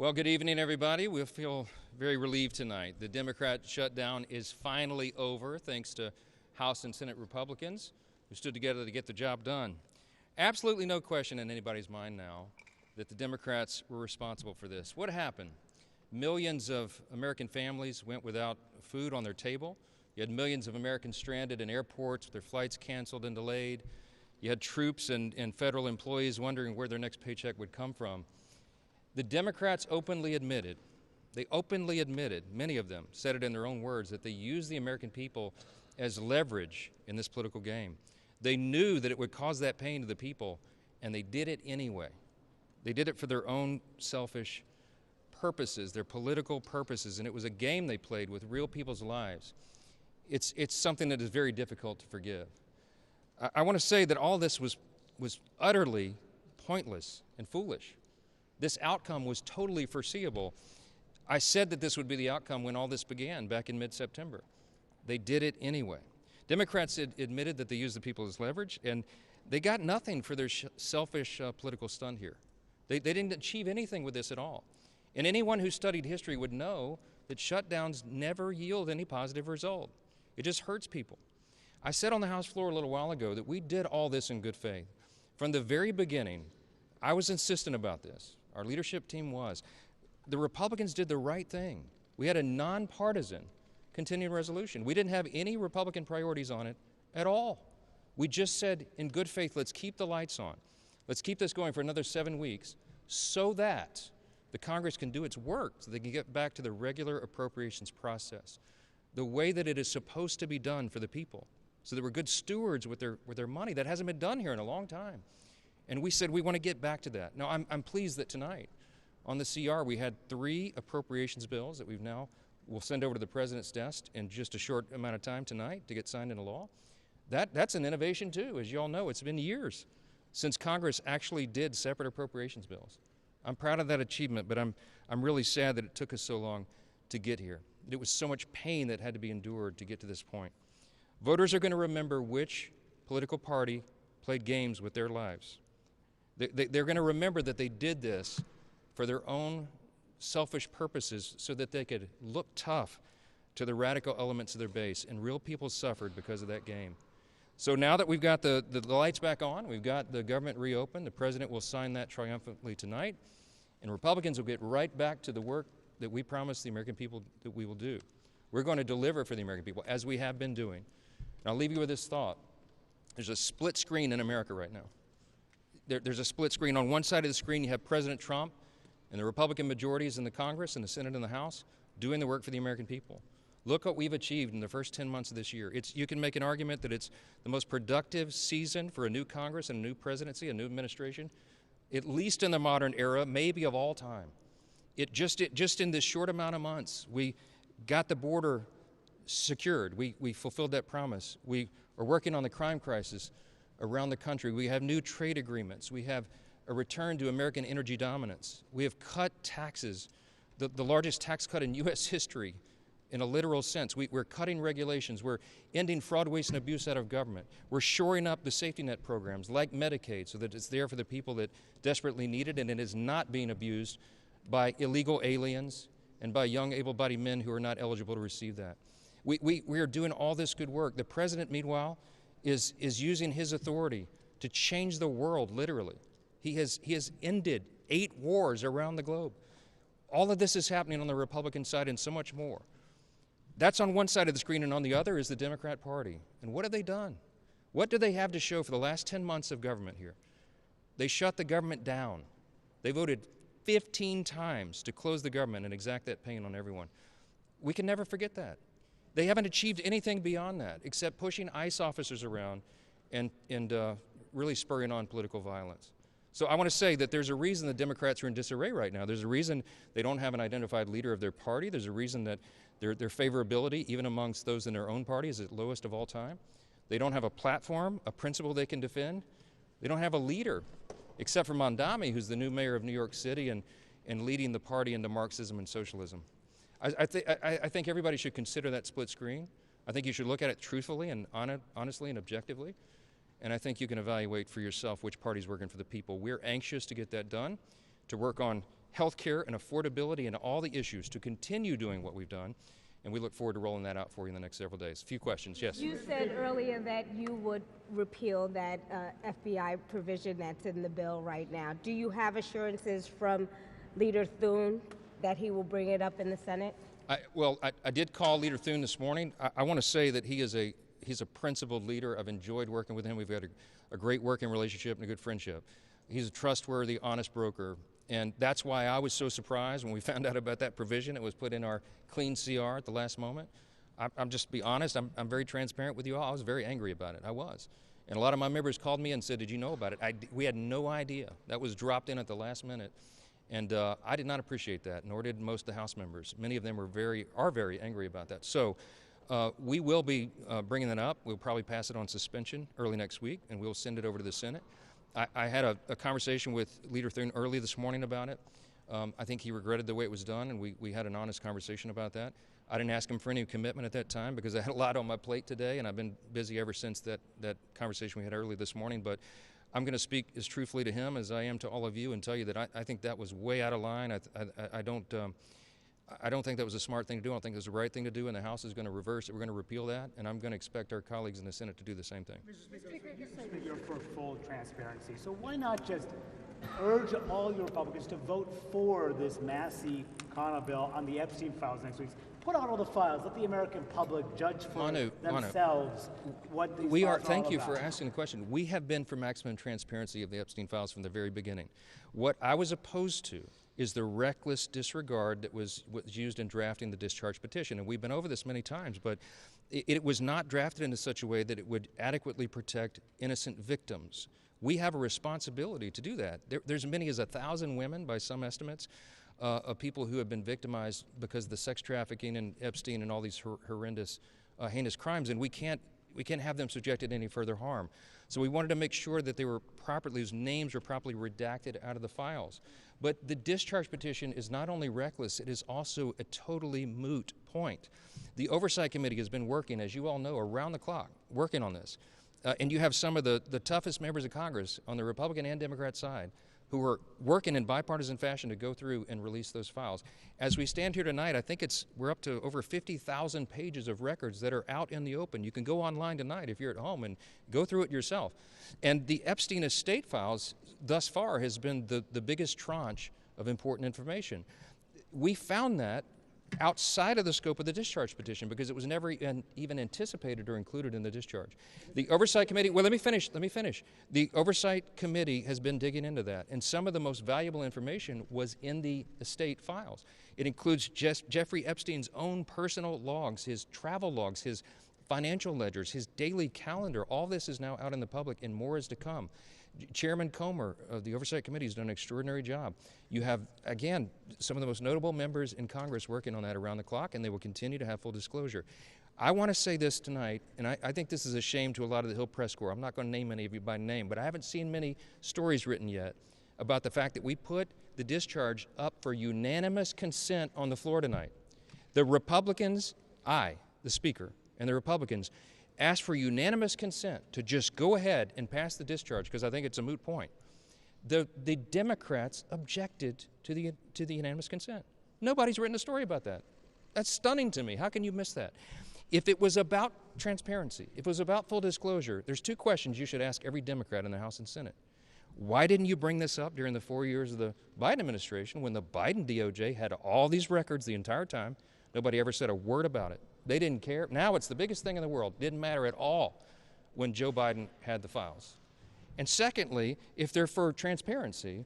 Well, good evening, everybody. We feel very relieved tonight. The Democrat shutdown is finally over, thanks to House and Senate Republicans who stood together to get the job done. Absolutely no question in anybody's mind now that the Democrats were responsible for this. What happened? Millions of American families went without food on their table. You had millions of Americans stranded in airports with their flights canceled and delayed. You had troops and federal employees wondering where their next paycheck would come from. The Democrats openly admitted, many of them said it in their own words, that they used the American people as leverage in this political game. They knew that it would cause that pain to the people, and they did it anyway. They did it for their own selfish purposes, their political purposes, and it was a game they played with real people's lives. It's something that is very difficult to forgive. I want to say that all this was utterly pointless and foolish. This outcome was totally foreseeable. I said that this would be the outcome when all this began back in mid-September. They did it anyway. Democrats admitted that they used the people as leverage, and they got nothing for their selfish political stunt here. They didn't achieve anything with this at all. And anyone who studied history would know that shutdowns never yield any positive result. It just hurts people. I said on the House floor a little while ago that we did all this in good faith. From the very beginning, I was insistent about this. Our leadership team was. The Republicans did the right thing. We had a nonpartisan continuing resolution. We didn't have any Republican priorities on it at all. We just said, in good faith, let's keep the lights on. Let's keep this going for another 7 weeks so that the Congress can do its work, so they can get back to the regular appropriations process, the way that it is supposed to be done for the people, so that we're good stewards with their money. That hasn't been done here in a long time. And we said we want to get back to that. Now, I'm pleased that tonight on the CR we had 3 appropriations bills that we'll send over to the President's desk in just a short amount of time tonight to get signed into law. That's an innovation too. As you all know, it's been years since Congress actually did separate appropriations bills. I'm proud of that achievement, but I'm really sad that it took us so long to get here. It was so much pain that had to be endured to get to this point. Voters are going to remember which political party played games with their lives. They're going to remember that they did this for their own selfish purposes so that they could look tough to the radical elements of their base, and real people suffered because of that game. So now that we've got the lights back on, we've got the government reopened, the President will sign that triumphantly tonight, and Republicans will get right back to the work that we promised the American people that we will do. We're going to deliver for the American people, as we have been doing. And I'll leave you with this thought. There's a split screen in America right now. There's a split screen. On one side of the screen, you have President Trump and the Republican majorities in the Congress and the Senate and the House doing the work for the American people. Look what we've achieved in the first 10 months of this year. You can make an argument that it's the most productive season for a new Congress and a new presidency, a new administration, at least in the modern era, maybe of all time. Just in this short amount of months, we got the border secured. We fulfilled that promise. We are working on the crime crisis around the country. We have new trade agreements. We have a return to American energy dominance. We have cut taxes, the largest tax cut in U.S. history in a literal sense. We're cutting regulations. We're ending fraud, waste, and abuse out of government. We're shoring up the safety net programs like Medicaid so that it's there for the people that desperately need it, and it is not being abused by illegal aliens and by young able-bodied men who are not eligible to receive that. We are doing all this good work. The President, meanwhile, is using his authority to change the world, literally. He has ended 8 wars around the globe. All of this is happening on the Republican side and so much more. That's on one side of the screen, and on the other is the Democrat Party. And what have they done? What do they have to show for the last 10 months of government here? They shut the government down. They voted 15 times to close the government and exact that pain on everyone. We can never forget that. They haven't achieved anything beyond that except pushing ICE officers around and really spurring on political violence. So I want to say that there's a reason the Democrats are in disarray right now. There's a reason they don't have an identified leader of their party. There's a reason that their favorability, even amongst those in their own party, is at lowest of all time. They don't have a platform, a principle they can defend. They don't have a leader, except for Mondami, who's the new mayor of New York City and leading the party into Marxism and socialism. I think everybody should consider that split screen. I think you should look at it truthfully and honestly and objectively. And I think you can evaluate for yourself which party's working for the people. We're anxious to get that done, to work on health care and affordability and all the issues to continue doing what we've done. And we look forward to rolling that out for you in the next several days. A few questions, yes? You said earlier that you would repeal that FBI provision that's in the bill right now. Do you have assurances from Leader Thune that he will bring it up in the Senate? I did call Leader Thune this morning. I want to say that he's a principled leader. I've enjoyed working with him. We've got a great working relationship and a good friendship. He's a trustworthy, honest broker. And that's why I was so surprised when we found out about that provision. It was put in our clean CR at the last moment. I'm just to be honest, I'm very transparent with you all. I was very angry about it. I was. And a lot of my members called me and said, did you know about it? We had no idea. That was dropped in at the last minute. And I did not appreciate that, nor did most of the House members. Many of them are very angry about that. So we will be bringing that up. We'll probably pass it on suspension early next week, and we'll send it over to the Senate. I had a conversation with Leader Thune early this morning about it. I think he regretted the way it was done, and we had an honest conversation about that. I didn't ask him for any commitment at that time because I had a lot on my plate today, and I've been busy ever since that conversation we had early this morning. But I'm going to speak as truthfully to him as I am to all of you and tell you that I think that was way out of line. I don't think that was a smart thing to do. I don't think it was the right thing to do, and the House is going to reverse it. We're going to repeal that, and I'm going to expect our colleagues in the Senate to do the same thing. Mr. Speaker, you said that you're for full transparency. So why not just urge all your Republicans to vote for this Massey Connell bill on the Epstein files next week? Put out all the files. Let the American public judge for themselves what these files are all about. Thank you for asking the question. We have been for maximum transparency of the Epstein files from the very beginning. What I was opposed to is the reckless disregard that was used in drafting the discharge petition. And we've been over this many times, but it was not drafted in such a way that it would adequately protect innocent victims. We have a responsibility to do that. There's as many as 1,000 women, by some estimates, of people who have been victimized because of the sex trafficking and Epstein and all these horrendous, heinous crimes, and we can't have them subjected to any further harm. So we wanted to make sure that they were properly, whose names were properly redacted out of the files. But the discharge petition is not only reckless, it is also a totally moot point. The Oversight Committee has been working, as you all know, around the clock, working on this. And you have some of the toughest members of Congress on the Republican and Democrat side who are working in bipartisan fashion to go through and release those files. As we stand here tonight, I think we're up to over 50,000 pages of records that are out in the open. You can go online tonight if you're at home and go through it yourself. And the Epstein estate files thus far has been the biggest tranche of important information. We found that outside of the scope of the discharge petition because it was never even anticipated or included in the discharge. The Oversight Committee, well, let me finish. The Oversight Committee has been digging into that, and some of the most valuable information was in the estate files. It includes Jeffrey Epstein's own personal logs, his travel logs, his financial ledgers, his daily calendar. All this is now out in the public, and more is to come. Chairman Comer of the Oversight Committee has done an extraordinary job. You have, again, some of the most notable members in Congress working on that around the clock, and they will continue to have full disclosure. I want to say this tonight, and I think this is a shame to a lot of the Hill Press Corps. I'm not going to name any of you by name, but I haven't seen many stories written yet about the fact that we put the discharge up for unanimous consent on the floor tonight. The Republicans, the Speaker, and the Republicans asked for unanimous consent to just go ahead and pass the discharge because I think it's a moot point. The Democrats objected to the unanimous consent. Nobody's written a story about that. That's stunning to me. How can you miss that? If it was about transparency, if it was about full disclosure, there's two questions you should ask every Democrat in the House and Senate. Why didn't you bring this up during the 4 years of the Biden administration when the Biden DOJ had all these records the entire time? Nobody ever said a word about it. They didn't care. Now it's the biggest thing in the world. Didn't matter at all when Joe Biden had the files. And secondly, if they're for transparency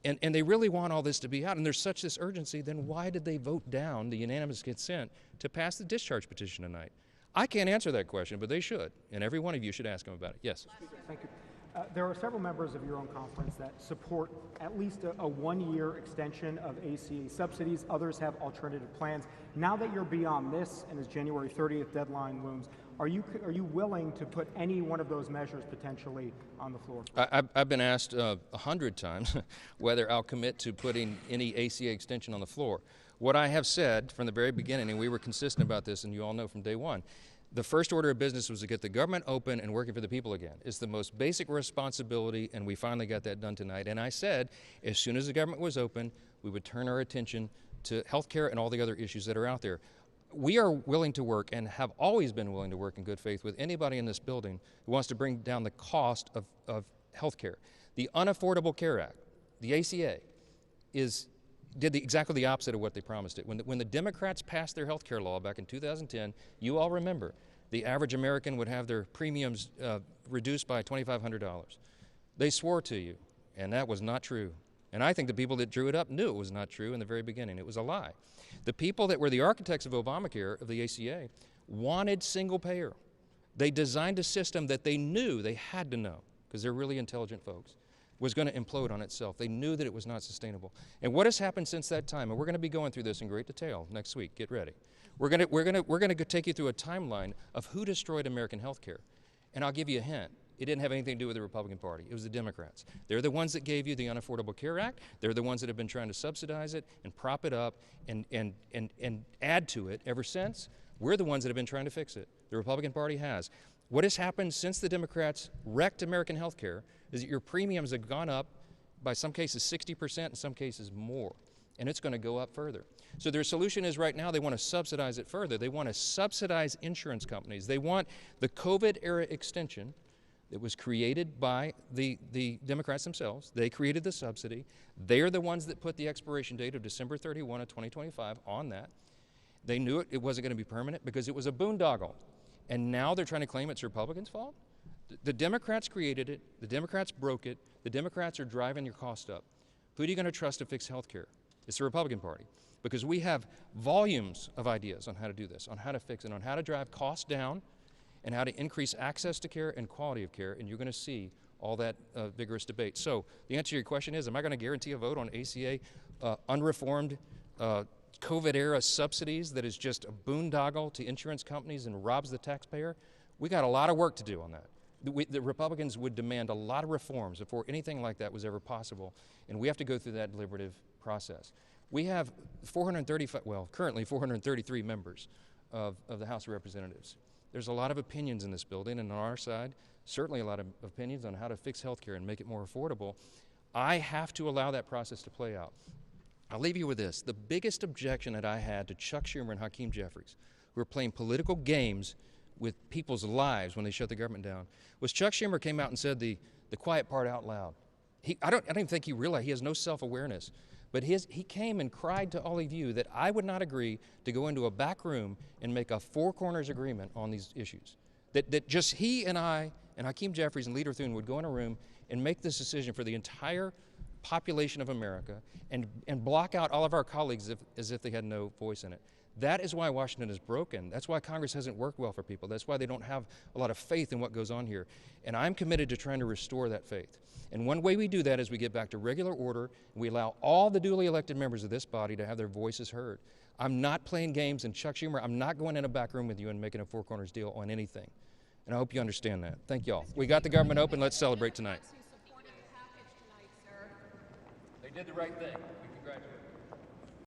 and they really want all this to be out and there's such this urgency, then why did they vote down the unanimous consent to pass the discharge petition tonight? I can't answer that question, but they should. And every one of you should ask them about it. Yes. Thank you. There are several members of your own conference that support at least a one-year extension of ACA subsidies. Others have alternative plans. Now that you're beyond this and as January 30th deadline looms, are you willing to put any one of those measures potentially on the floor? I've been asked 100 times whether I'll commit to putting any ACA extension on the floor. What I have said from the very beginning, and we were consistent about this, and you all know from day one, the first order of business was to get the government open and working for the people again. It's the most basic responsibility, and we finally got that done tonight. And I said, as soon as the government was open, we would turn our attention to healthcare and all the other issues that are out there. We are willing to work and have always been willing to work in good faith with anybody in this building who wants to bring down the cost of healthcare. The Unaffordable Care Act, the ACA, did exactly the opposite of what they promised it. When the Democrats passed their health care law back in 2010, you all remember, the average American would have their premiums reduced by $2,500. They swore to you, and that was not true. And I think the people that drew it up knew it was not true in the very beginning. It was a lie. The people that were the architects of Obamacare, of the ACA, wanted single payer. They designed a system that they knew, they had to know, because they're really intelligent folks, was going to implode on itself. They knew that it was not sustainable. And what has happened since that time, and we're going to be going through this in great detail next week, get ready. We're going to take you through a timeline of who destroyed American health care. And I'll give you a hint. It didn't have anything to do with the Republican Party. It was the Democrats. They're the ones that gave you the Unaffordable Care Act. They're the ones that have been trying to subsidize it and prop it up and add to it ever since. We're the ones that have been trying to fix it. The Republican Party has. What has happened since the Democrats wrecked American health care is that your premiums have gone up by some cases 60%, in some cases more. And it's going to go up further. So their solution is right now they want to subsidize it further. They want to subsidize insurance companies. They want the COVID era extension that was created by the Democrats themselves. They created the subsidy. They're the ones that put the expiration date of December 31 of 2025 on that. They knew it wasn't going to be permanent because it was a boondoggle. And now they're trying to claim it's Republicans' fault? The Democrats created it. The Democrats broke it. The Democrats are driving your cost up. Who are you going to trust to fix health care? It's the Republican Party. Because we have volumes of ideas on how to do this, on how to fix it, on how to drive costs down, and how to increase access to care and quality of care, and you're going to see all that vigorous debate. So the answer to your question is, am I going to guarantee a vote on ACA unreformed COVID-era subsidies that is just a boondoggle to insurance companies and robs the taxpayer? We got a lot of work to do on that. The Republicans would demand a lot of reforms before anything like that was ever possible, and we have to go through that deliberative process. We have currently 433 members of the House of Representatives. There's a lot of opinions in this building, and on our side, certainly a lot of opinions on how to fix health care and make it more affordable. I have to allow that process to play out. I'll leave you with this. The biggest objection that I had to Chuck Schumer and Hakeem Jeffries, who were playing political games with people's lives when they shut the government down, was Chuck Schumer came out and said the quiet part out loud. I don't even think he realized, he has no self-awareness. But he came and cried to all of you that I would not agree to go into a back room and make a four corners agreement on these issues. That just he and I and Hakeem Jeffries and Leader Thune would go in a room and make this decision for the entire population of America and block out all of our colleagues as if they had no voice in it. That is why Washington is broken. That's why Congress hasn't worked well for people. That's why they don't have a lot of faith in what goes on here. And I'm committed to trying to restore that faith. And one way we do that is we get back to regular order, and we allow all the duly elected members of this body to have their voices heard. I'm not playing games, and Chuck Schumer, I'm not going in a back room with you and making a four corners deal on anything. And I hope you understand that. Thank you all. We got the government open. Let's celebrate tonight. Who supported the package tonight, sir? They did the right thing.